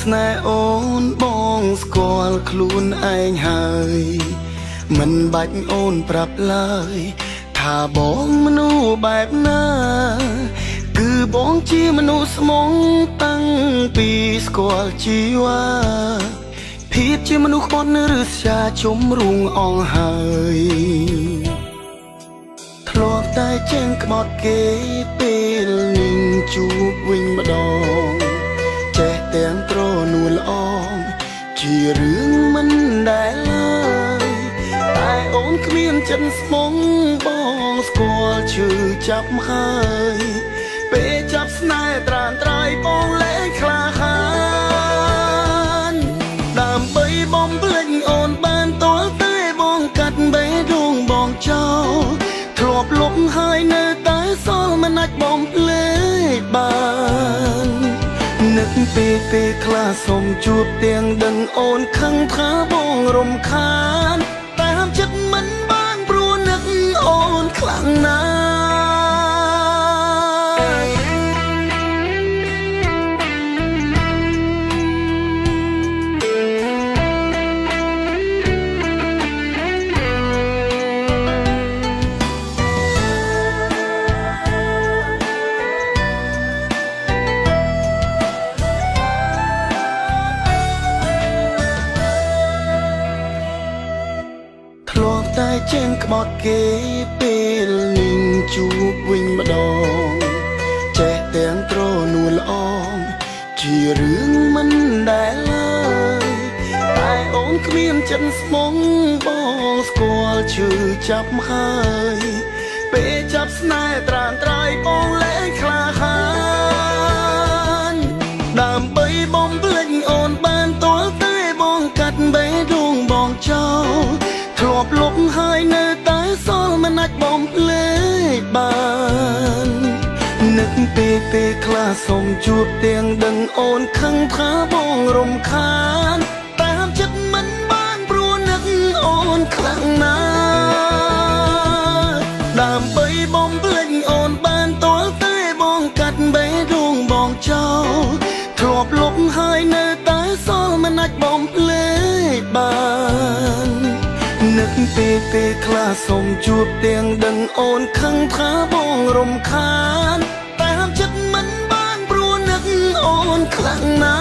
ស្នេហ៍អូនបងស្គាល់ខ្លួនឯងហើយមិនបាច់អូនប្រាប់ឡើយថាបងមនុស្សបែបណាគឺបងជាមនុស្សស្មងតាំងពីស្គាល់ជីវ៉ាភាពជាមនុស្សខ្មត់ឬស្យាជំរុងអងហើយធ្លាប់តែចេញក្បត់គេពេលនឹងជួបវិញម្ដងចេះទាំងត្រនួលល្អជារឿងមិនដែលឡើយតែអូនគ្មានចិនស្មងបងស្គាល់ឈឺចាប់ហើយពេលចាប់ស្នេហ៍ត្រានត្រៃបងលែងក្លាហានដើម្បីបំភ្លេចអូនបានទាល់តែបងកាត់បេះដូងបងចោលធ្លាប់លុបហើយនៅតែសល់មិនអាចបំភ្លេចបាននឹកពេលខ្លះសុំជួបទាំងដឹងអូនខឹងថាបងរំខានតែហាមចិត្តមិនបានព្រោះនឹកអូនខ្លាំងណាស់តែចេញក្បត់គេពេលនឹងជួបវិញម្ដងចេះទាំងត្រនួលល្អជារឿងមិនដែលឡើយតែអូនគ្មានចិនស្មងបងស្គាល់ឈឺចាប់ហើយពេលចាប់ស្នេហ៍ត្រានត្រៃបងលែងក្លាហានដើម្បីបំភ្លេចអូនបានទាល់តែបងកាត់បេះដូងបងចោលធ្លាប់លុបហើយនៅតែសល់មិនអាចបំភ្លេចបាននឹកពេលខ្លះសុំជួបទាំងដឹងអូនខឹងថាបងរំខានតែហាមចិត្តមិនបានព្រោះនឹកអូនខ្លាំងណាស់ដើម្បីបំភ្លេចអូនបានទាល់តែបងកាត់បេះដូងបងចោលធ្លាប់លុបហើយនៅតែសល់មិនអាចបំភ្លេចបាននឹកពេលខ្លះសុំជួបទាំងដឹងអូនខឹងថាបងរំខានតែហាមចិត្តមិនបានព្រោះនឹកអូនខ្លាំងណាស់